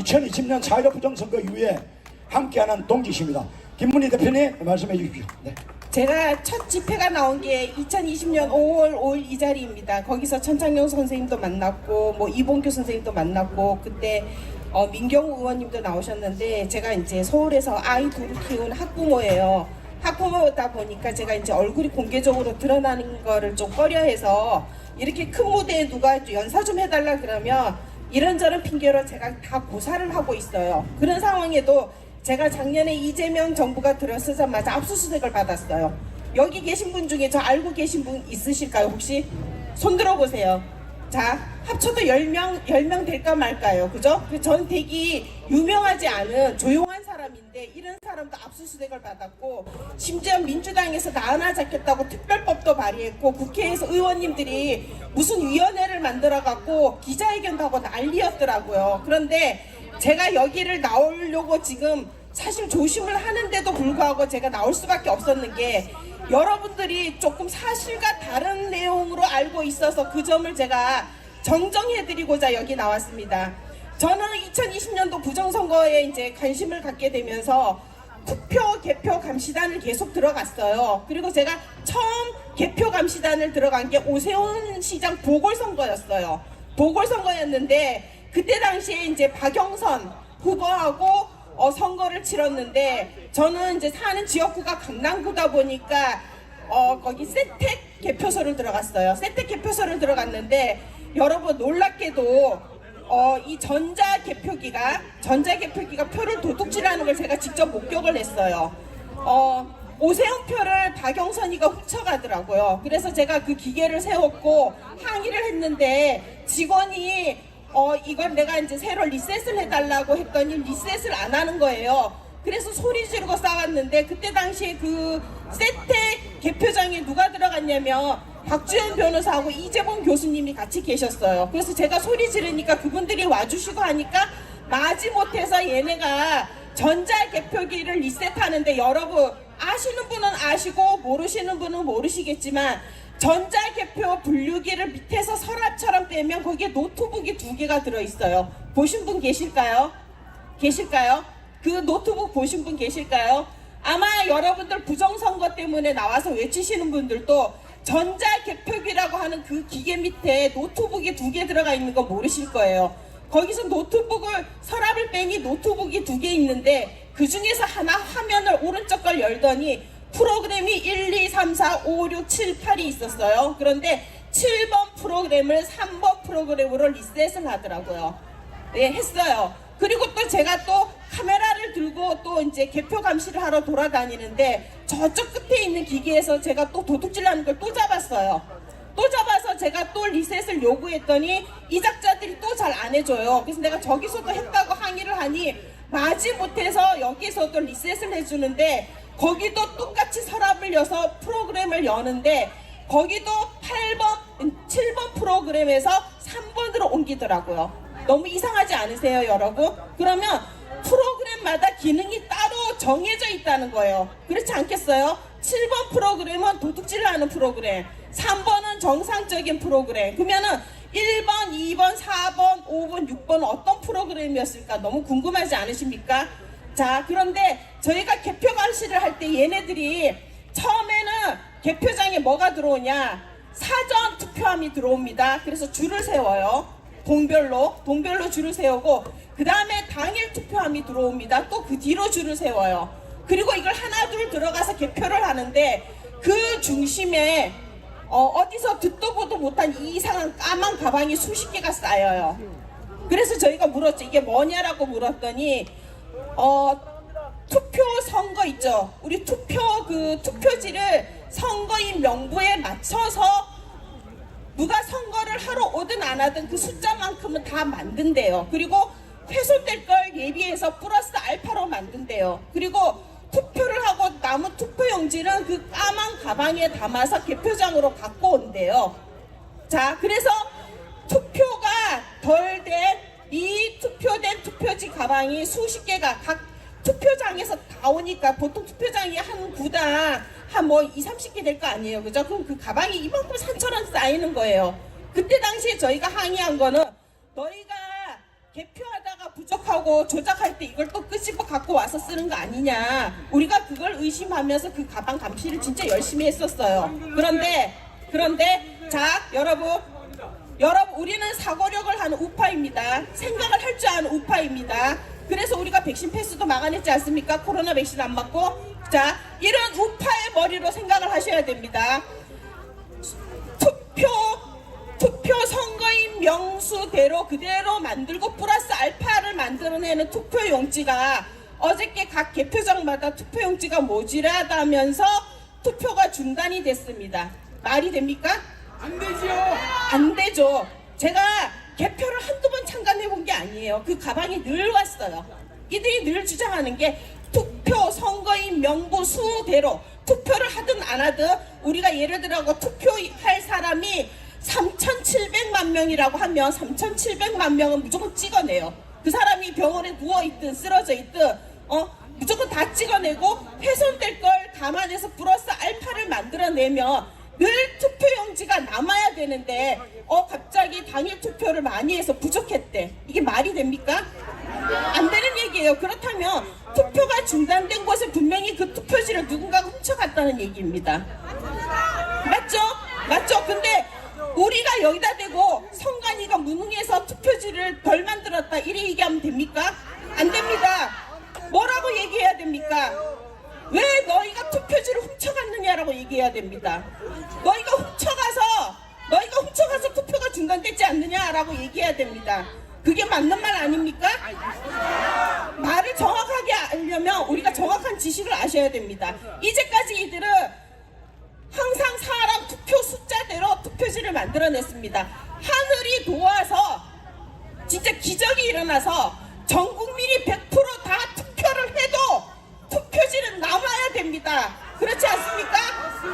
2020년 4.15 부정선거 이후에 함께하는 동지십니다. 김문희 대표님 말씀해 주십시오. 네. 제가 첫 집회가 나온 게 2020년 5월 5일 이 자리입니다. 거기서 천창용 선생님도 만났고 뭐 이봉규 선생님도 만났고 그때 민경우 의원님도 나오셨는데 제가 이제 서울에서 아이 둘을 키운 학부모예요. 학부모다 보니까 제가 이제 얼굴이 공개적으로 드러나는 거를 좀 꺼려해서 이렇게 큰 무대에 누가 연사 좀 해달라 그러면 이런저런 핑계로 제가 다 고사를 하고 있어요. 그런 상황에도 제가 작년에 이재명 정부가 들어서자마자 압수수색을 받았어요. 여기 계신 분 중에 저 알고 계신 분 있으실까요? 혹시 손 들어보세요. 자, 합쳐도 10명 될까 말까요? 그죠? 전 되게 유명하지 않은 조용한 사람인데 이런 사람도 압수수색을 받았고 심지어 민주당에서 나 하나 잡겠다고 특별법도 발의했고 국회에서 의원님들이 무슨 위원회를 만들어갖고 기자회견도 하고 난리였더라고요. 그런데 제가 여기를 나오려고 지금 사실 조심을 하는데도 불구하고 제가 나올 수밖에 없었는 게 여러분들이 조금 사실과 다른 내용으로 알고 있어서 그 점을 제가 정정해드리고자 여기 나왔습니다. 저는 2020년도 부정선거에 이제 관심을 갖게 되면서 투표, 개표, 감시단을 계속 들어갔어요. 그리고 제가 처음 개표 감시단을 들어간 게 오세훈 시장 보궐선거였어요. 보궐선거였는데 그때 당시에 이제 박영선 후보하고 선거를 치렀는데 저는 이제 사는 지역구가 강남구다 보니까 거기 세택 개표소를 들어갔어요. 세택 개표소를 들어갔는데 여러분 놀랍게도 이 전자개표기가 표를 도둑질하는 걸 제가 직접 목격을 했어요. 오세훈 표를 박영선이가 훔쳐가더라고요. 그래서 제가 그 기계를 세웠고 항의를 했는데 직원이 이걸 내가 이제 새로 리셋을 해달라고 했더니 리셋을 안 하는 거예요. 그래서 소리 지르고 싸웠는데 그때 당시에 그 세택 개표장에 누가 들어갔냐면 박주현 변호사하고 이재범 교수님이 같이 계셨어요. 그래서 제가 소리 지르니까 그분들이 와주시고 하니까 마지못해서 얘네가 전자개표기를 리셋하는데 여러분 아시는 분은 아시고 모르시는 분은 모르시겠지만 전자개표 분류기를 밑에서 서랍처럼 빼면 거기에 노트북이 2개가 들어있어요. 보신 분 계실까요? 그 노트북 보신 분 계실까요? 아마 여러분들 부정선거 때문에 나와서 외치시는 분들도 전자개표기라고 하는 그 기계 밑에 노트북이 2개 들어가 있는 거 모르실 거예요. 거기서 노트북을 서랍을 빼니 노트북이 2개 있는데 그 중에서 하나 화면을 오른쪽 걸 열더니 프로그램이 1, 2, 3, 4, 5, 6, 7, 8이 있었어요. 그런데 7번 프로그램을 3번 프로그램으로 리셋을 하더라고요. 네, 했어요. 그리고 또 제가 또 카메라를 들고 또 이제 개표 감시를 하러 돌아다니는데 저쪽 끝에 있는 기계에서 제가 또 도둑질하는 걸 또 잡았어요. 또 잡아서 제가 또 리셋을 요구했더니 이 작자들이 또 잘 안 해줘요. 그래서 내가 저기서도 했다고 항의를 하니 마지못해서 여기서도 리셋을 해주는데 거기도 똑같이 서랍을 여서 프로그램을 여는데 거기도 7번 프로그램에서 3번으로 옮기더라고요. 너무 이상하지 않으세요, 여러분? 그러면 프로그램마다 기능이 따로 정해져 있다는 거예요. 그렇지 않겠어요? 7번 프로그램은 도둑질을 하는 프로그램, 3번은 정상적인 프로그램. 그러면은 1번, 2번, 4번, 5번, 6번 어떤 프로그램이었을까 너무 궁금하지 않으십니까? 자, 그런데 저희가 개표 감시를 할 때 얘네들이 처음에는 개표장에 뭐가 들어오냐? 사전 투표함이 들어옵니다. 그래서 줄을 세워요. 동별로 줄을 세우고 그 다음에 당일 투표함이 들어옵니다. 또 그 뒤로 줄을 세워요. 그리고 이걸 하나 둘 들어가서 개표를 하는데 그 중심에 어디서 듣도 보도 못한 이상한 까만 가방이 수십 개가 쌓여요. 그래서 저희가 물었죠. 이게 뭐냐라고 물었더니 투표 선거 있죠. 우리 투표지를 선거인 명부에 맞춰서 누가 선거를 하러 오든 안 하든 그 숫자만큼은 다 만든대요. 그리고 훼손될 걸 예비해서 플러스 알파로 만든대요. 그리고 투표를 하고 남은 투표용지는 그 까만 가방에 담아서 개표장으로 갖고 온대요. 자, 그래서 투표가 덜 된 이 투표된 투표지 가방이 수십 개가 각 투표장에서 다 오니까 보통 투표장이 한 구당 한 뭐 20, 30개 될 거 아니에요. 그죠? 그럼 그 가방이 이만큼 산처럼 쌓이는 거예요. 그때 당시에 저희가 항의한 거는 너희가 개표하다가 부족한 해석하고 조작할 때 이걸 또 끄집어 갖고 와서 쓰는 거 아니냐. 우리가 그걸 의심하면서 그 가방 감시를 진짜 열심히 했었어요. 그런데 자 여러분 우리는 사고력을 하는 우파입니다. 생각을 할 줄 아는 우파입니다. 그래서 우리가 백신 패스도 막아냈지 않습니까? 코로나 백신 안 맞고. 자, 이런 우파의 머리로 생각을 하셔야 됩니다. 투표 선거인 명수대로 그대로 만들고 플러스 알파를 만들어내는 투표용지가 어저께 각 개표장마다 투표용지가 모자라다면서 투표가 중단이 됐습니다. 말이 됩니까? 안 되지요. 안 되죠. 제가 개표를 한두 번 참관해 본 게 아니에요. 그 가방이 늘 왔어요. 이들이 늘 주장하는 게 투표 선거인 명부 수대로 투표를 하든 안 하든 우리가 예를 들어 투표할 사람이 3,700만 명이라고 하면 3,700만 명은 무조건 찍어내요. 그 사람이 병원에 누워있든 쓰러져 있든 무조건 다 찍어내고 훼손될 걸 감안해서 플러스 알파를 만들어내면 늘 투표용지가 남아야 되는데 갑자기 당일 투표를 많이 해서 부족했대. 이게 말이 됩니까? 안 되는 얘기예요. 그렇다면 투표가 중단된 곳에 분명히 그 투표지를 누군가가 훔쳐갔다는 얘기입니다. 맞죠? 근데 우리가 여기다 대고 선관위가 무능해서 투표지를 덜 만들었다 이래 얘기하면 됩니까? 안 됩니다. 뭐라고 얘기해야 됩니까? 왜 너희가 투표지를 훔쳐갔느냐라고 얘기해야 됩니다. 너희가 훔쳐가서 투표가 중단되지 않느냐라고 얘기해야 됩니다. 그게 맞는 말 아닙니까? 말을 정확하게 하려면 우리가 정확한 지식을 아셔야 됩니다. 이제까지 이들은 항상 사람 투표 숫자대로 투표지를 만들어냈습니다. 하늘이 도와서 진짜 기적이 일어나서 전 국민이 100%다 투표를 해도 투표지는 남아야 됩니다. 그렇지 않습니까?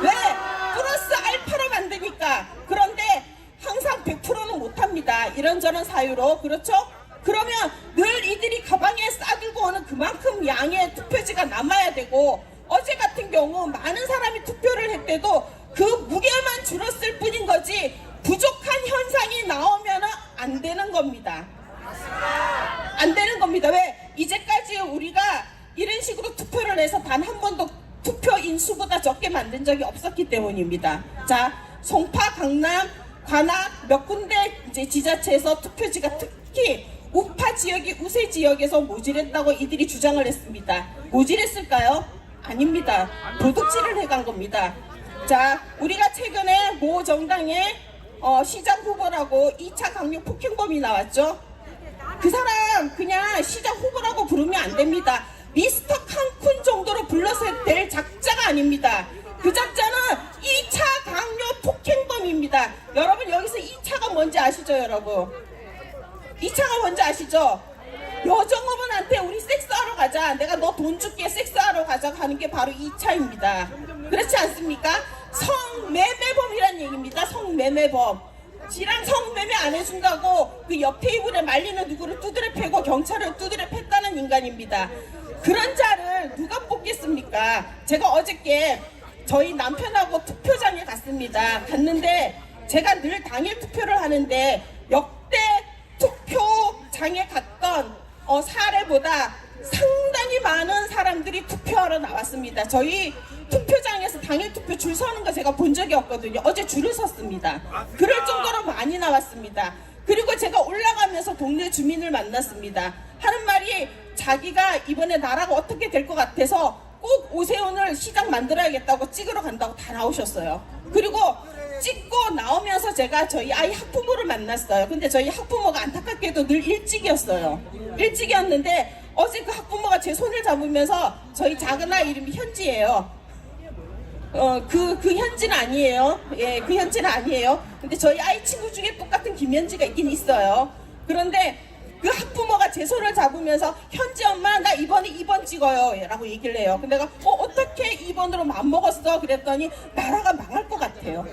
왜? 플러스 알파로 만드니까. 그런데 항상 100%는 못합니다. 이런저런 사유로. 그렇죠? 그러면 늘 이들이 가방에 싸들고 오는 그만큼 양의 투표지가 남아야 되고 어제 같은 경우 많은 사람이 투표를 했대도 그 무게만 줄었을 뿐인 거지 부족한 현상이 나오면 안 되는 겁니다. 안 되는 겁니다. 왜? 이제까지 우리가 이런 식으로 투표를 해서 단 한 번도 투표 인수보다 적게 만든 적이 없었기 때문입니다. 자, 송파, 강남, 관악 몇 군데 이제 지자체에서 투표지가 특히 우파 지역이 우세 지역에서 모질했다고 이들이 주장을 했습니다. 모질했을까요? 아닙니다. 도둑질을 해간 겁니다. 자, 우리가 최근에 모 정당의 시장 후보라고 2차 강력 폭행범이 나왔죠. 그 사람 그냥 시장 후보라고 부르면 안 됩니다. 미스터 칸쿤 정도로 불러서 될 작자가 아닙니다. 그 작자는 2차 강력 폭행범입니다. 여러분 여기서 2차가 뭔지 아시죠, 여러분? 2차가 뭔지 아시죠? 여정업원한테 우리 섹스하러 가자. 내가 너 돈 줄게 섹스하러 가자 하는 게 바로 2차입니다. 그렇지 않습니까? 성매매범이란 얘기입니다. 성매매범. 지랑 성매매 안 해준다고 그 옆 테이블에 말리는 누구를 두드려 패고 경찰을 두드려 팼다는 인간입니다. 그런 자를 누가 뽑겠습니까? 제가 어저께 저희 남편하고 투표장에 갔습니다. 제가 늘 당일 투표를 하는데 역대 투표장에 갔던 사례보다 상당히 많은 사람들이 투표하러 나왔습니다. 저희 투표장에서 당일 투표 줄 서는 거 제가 본 적이 없거든요. 어제 줄을 섰습니다. 그럴 정도로 많이 나왔습니다. 그리고 제가 올라가면서 동네 주민을 만났습니다. 하는 말이 자기가 이번에 나라가 어떻게 될 것 같아서 꼭 오세훈을 시장 만들어야겠다고 찍으러 간다고 다 나오셨어요. 그리고 찍고 나오면서 제가 저희 아이 학부모를 만났어요. 근데 저희 학부모가 안타깝게도 늘 일찍이었어요. 일찍이었는데 어제 그 학부모가 제 손을 잡으면서 저희 작은 아이 이름이 현지예요. 그 현지는 아니에요. 예, 그 현지는 아니에요. 근데 저희 아이 친구 중에 똑같은 김현지가 있긴 있어요. 그런데 그 학부모가 제 손을 잡으면서 현지 엄마 나 이번에 2번 찍어요 라고 얘기를 해요. 근데 내가 어떻게 2번으로 맘먹었어? 그랬더니 나라가 망할 것 같아요.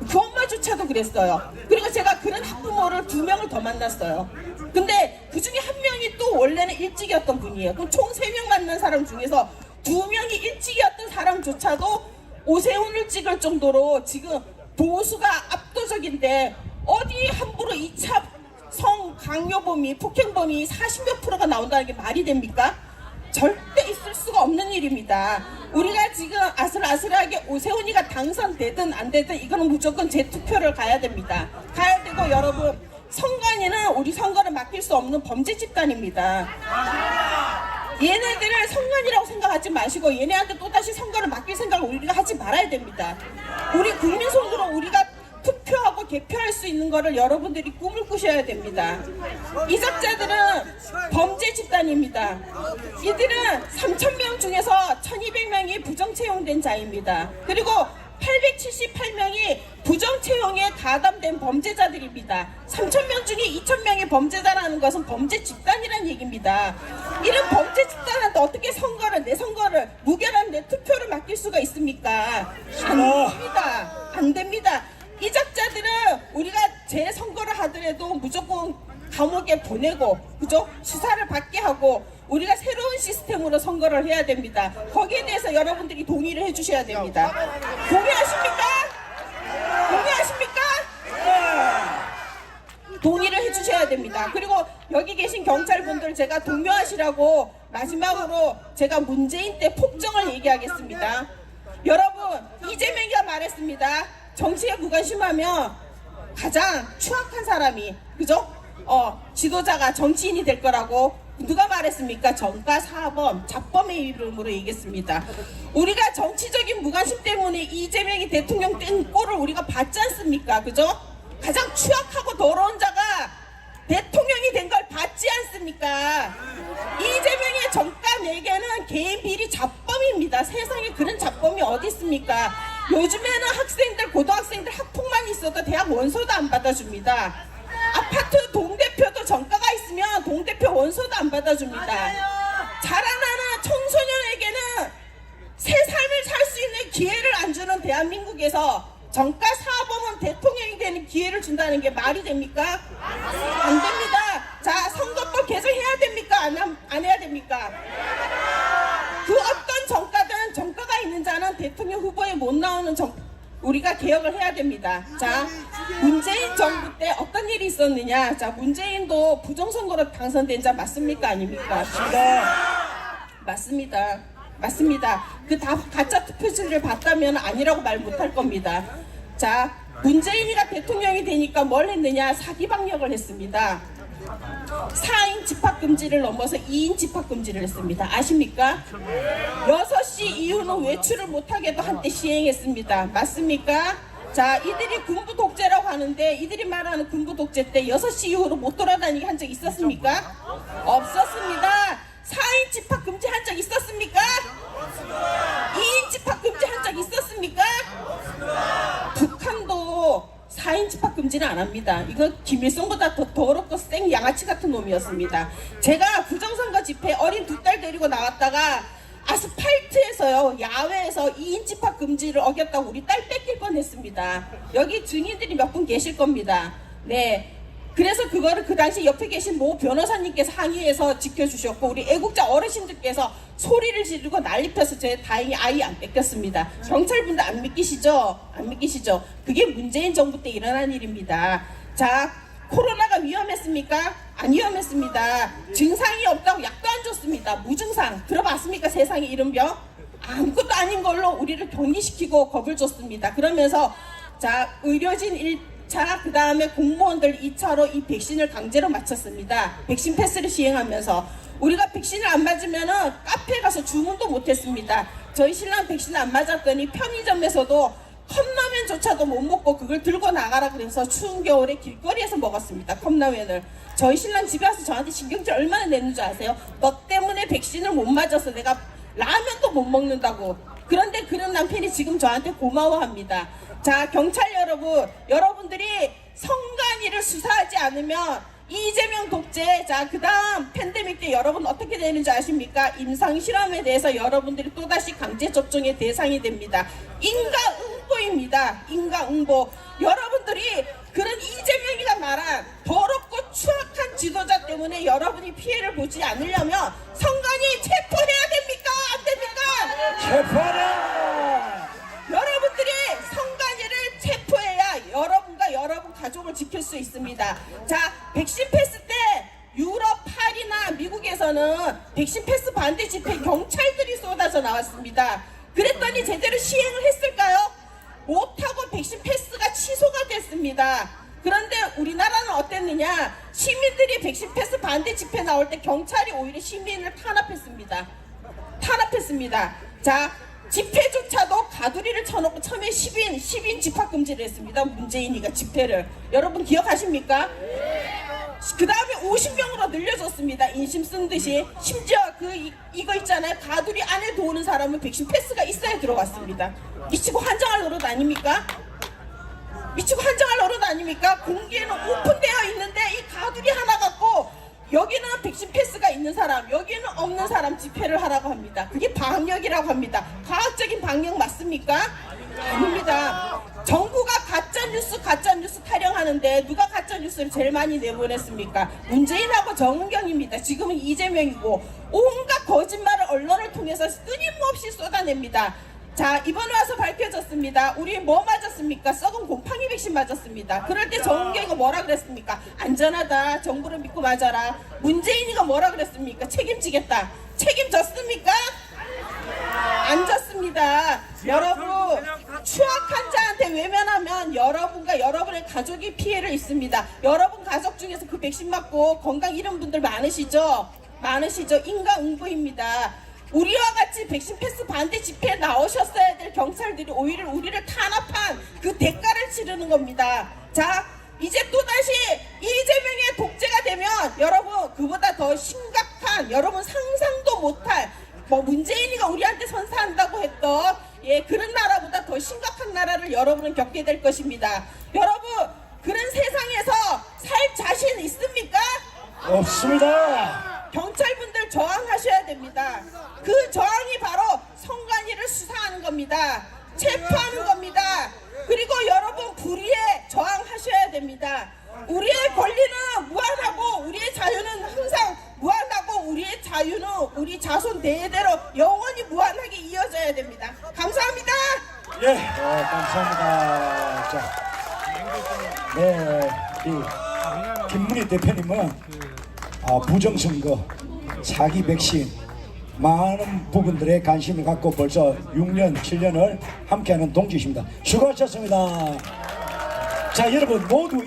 그 엄마조차도 그랬어요. 그리고 제가 그런 학부모를 2명을 더 만났어요. 근데 그 중에 한 명이 또 원래는 일찍이었던 분이에요. 그럼 총 3명 만난 사람 중에서 2명이 일찍이었던 사람조차도 오세훈을 찍을 정도로 지금 보수가 압도적인데 어디 함부로 2차 성강요범이 폭행범이 40몇 프로가 나온다는 게 말이 됩니까? 절대 있을 수가 없는 일입니다. 우리가 지금 아슬아슬하게 오세훈이가 당선되든 안 되든 이거는 무조건 재투표를 가야 됩니다. 가야 되고 여러분 선관위는 우리 선거를 맡길 수 없는 범죄 집단입니다. 얘네들을 선관위라고 생각하지 마시고 얘네한테 또다시 선거를 맡길 생각을 우리가 하지 말아야 됩니다. 우리 국민 손으로 우리가 투표하고 개표할 수 있는 거를 여러분들이 꿈을 꾸셔야 됩니다. 이적자들은 범죄 집단입니다. 이들은 3,000명 중에서 1,200명이 부정채용된 자입니다. 그리고 878명이 부정채용에 가담된 범죄자들입니다. 3,000명 중에 2,000명이 범죄자라는 것은 범죄 집단이라는 얘기입니다. 이런 범죄 집단한테 어떻게 내 선거를 무결한 내 투표를 맡길 수가 있습니까? 안 됩니다. 안 됩니다. 이적자들은 우리가 재선거를 하더라도 무조건 감옥에 보내고 그죠? 수사를 받게 하고 우리가 새로운 시스템으로 선거를 해야 됩니다. 거기에 대해서 여러분들이 동의를 해주셔야 됩니다. 동의하십니까? 동의하십니까? 동의를 해주셔야 됩니다. 그리고 여기 계신 경찰분들 제가 동료하시라고 마지막으로 제가 문재인 때 폭정을 얘기하겠습니다. 여러분 이재명이가 말했습니다. 정치에 무관심하면 가장 추악한 사람이 그죠? 지도자가 정치인이 될 거라고 누가 말했습니까? 정가사범, 잡범의 이름으로 얘기했습니다. 우리가 정치적인 무관심 때문에 이재명이 대통령 된 꼴을 우리가 봤지 않습니까? 그죠? 가장 추악하고 더러운 자가 대통령이 된 걸 봤지 않습니까? 이재명의 정가 4개는 개인 비리 잡범입니다. 세상에 그런 잡범이 어디 있습니까? 요즘에는 학생들, 고등학생들 학폭만 있어도 대학 원서도 안 받아줍니다. 아파트 동대표도 정가가 있으면 동대표 원서도 안 받아줍니다. 자라나는 청소년에게는 새 삶을 살 수 있는 기회를 안 주는 대한민국에서 정가 사범은 대통령이 되는 기회를 준다는 게 말이 됩니까? 안 됩니다. 자, 선거법 개정해야 됩니까? 안 해야 됩니까? 그 어떤 정가든 정가가 있는 자는 대통령 후보에 못 나오는 우리가 개혁을 해야 됩니다. 자, 문재인 정부 때 어떤 일이 있었느냐? 자, 문재인도 부정선거로 당선된 자 맞습니까? 아닙니까? 맞습니다. 맞습니다. 그 다 가짜 투표지를 봤다면 아니라고 말 못할 겁니다. 자, 문재인이가 대통령이 되니까 뭘 했느냐? 사기방역을 했습니다. 4인 집합금지를 넘어서 2인 집합금지를 했습니다. 아십니까? 6시 이후는 외출을 못하게도 한때 시행했습니다. 맞습니까? 자, 이들이 군부 독재라고 하는데 이들이 말하는 군부 독재 때 6시 이후로 못 돌아다니게 한 적 있었습니까? 없었습니다. 4인 집합금지 한 적 있었습니까? 2인 집합금지 한 적 있었습니까? 북한도 4인 집합금지는 안 합니다. 이거 김일성보다 더 더럽고 생 양아치 같은 놈이었습니다. 제가 부정선거 집회 어린 2딸 데리고 나왔다가 아스팔트에서요, 야외에서 2인 집합금지를 어겼다고 우리 딸 뺏길 뻔했습니다. 여기 증인들이 몇 분 계실 겁니다. 네. 그래서 그거를 그 당시 옆에 계신 모 변호사님께서 항의해서 지켜주셨고 우리 애국자 어르신들께서 소리를 지르고 난리 펴서 제 다행히 아이 안 뺏겼습니다. 경찰분들 안 믿기시죠? 안 믿기시죠? 그게 문재인 정부 때 일어난 일입니다. 자, 코로나가 위험했습니까? 안 위험했습니다. 증상이 없다고 약도 안 줬습니다. 무증상. 들어봤습니까? 세상에 이런 병? 아무것도 아닌 걸로 우리를 격리시키고 겁을 줬습니다. 그러면서 자, 의료진 1차, 그 다음에 공무원들 2차로 이 백신을 강제로 맞췄습니다. 백신 패스를 시행하면서 우리가 백신을 안 맞으면은 카페에 가서 주문도 못했습니다. 저희 신랑 백신을 안 맞았더니 편의점에서도 컵라면조차도 못 먹고 그걸 들고 나가라 그래서 추운 겨울에 길거리에서 먹었습니다. 컵라면을. 저희 신랑 집에 와서 저한테 신경질 얼마나 내는 줄 아세요? 너 때문에 백신을 못 맞아서 내가 라면도 못 먹는다고. 그런데 그런 남편이 지금 저한테 고마워합니다. 자, 경찰 여러분, 여러분들이 선관위를 수사하지 않으면 이재명 독재, 자, 그 다음 팬데믹 때 여러분 어떻게 되는지 아십니까? 임상실험에 대해서 여러분들이 또다시 강제접종의 대상이 됩니다. 인과응보입니다. 인과응보. 여러분들이 그런 이재명이가 말한 더럽고 추악한 지도자 때문에 여러분이 피해를 보지 않으려면 선관위 체포해야 됩니까? 안 됩니까? 체포하라! 여러분들이 선관위를 체포해야 여러분과 여러분 가족을 지킬 수 수 있습니다. 자, 백신 패스 때 유럽, 파리나 미국에서는 백신 패스 반대 집회 경찰들이 쏟아져 나왔습니다. 그랬더니 제대로 시행을 했을까요? 못하고 백신 패스가 취소가 됐습니다. 그런데 우리나라는 어땠느냐? 시민들이 백신 패스 반대 집회 나올 때 경찰이 오히려 시민을 탄압했습니다. 자, 집회조차도 가두리를 쳐놓고 처음에 10인 집합금지를 했습니다. 문재인이가 집회를. 여러분 기억하십니까? 그 다음에 50명으로 늘려줬습니다. 인심 쓴 듯이. 심지어 이거 있잖아요. 가두리 안에 들어오는 사람은 백신 패스가 있어야 들어갔습니다. 미치고 환장할 노릇 아닙니까? 공기에는 오픈되어 있는데 이 가두리 하나 갖고 여기는 백신 패스가 있는 사람, 여기는 없는 사람 집회를 하라고 합니다. 그게 방역이라고 합니다. 과학적인 방역 맞습니까? 아닙니다. 정부가 가짜뉴스 타령하는데 누가 가짜뉴스를 제일 많이 내보냈습니까? 문재인하고 정은경입니다. 지금은 이재명이고 온갖 거짓말을 언론을 통해서 끊임없이 쏟아냅니다. 자, 이번에 와서 밝혀졌습니다. 우리 뭐 맞았습니까? 썩은 곰팡이 백신 맞았습니다. 그럴 때 정은경이가 뭐라 그랬습니까? 안전하다. 정부를 믿고 맞아라. 문재인이가 뭐라 그랬습니까? 책임지겠다. 책임졌습니까? 안 졌습니다. 여러분, 추악한 자한테 외면하면 여러분과 여러분의 가족이 피해를 입습니다. 여러분 가족 중에서 그 백신 맞고 건강 잃은 분들 많으시죠? 인과응보입니다. 우리와 같이 백신 패스 반대 집회에 나오셨어야 될 경찰들이 오히려 우리를 탄압한 그 대가를 치르는 겁니다. 자, 이제 또다시 이재명의 독재가 되면 여러분 그보다 더 심각한, 여러분 상상도 못할, 문재인이가 우리한테 선사한다고 했던 그런 나라보다 더 심각한 나라를 여러분은 겪게 될 것입니다. 여러분, 그런 세상에서 살 자신 있습니까? 없습니다. 경찰분들 저항하셔야 됩니다. 그 저항이 바로 선관위를 수사하는 겁니다. 체포하는 겁니다. 그리고 여러분 불의에 저항하셔야 됩니다. 우리의 권리는 무한하고 우리의 자유는 항상 무한하고 우리의 자유는 우리 자손 대대로 영원히 무한하게 이어져야 됩니다. 감사합니다. 감사합니다. 자, 이 김문희 대표님은 부정선거, 사기 백신 많은 부분들에 관심을 갖고 벌써 6년, 7년을 함께하는 동지십니다. 수고하셨습니다. 자, 여러분 모두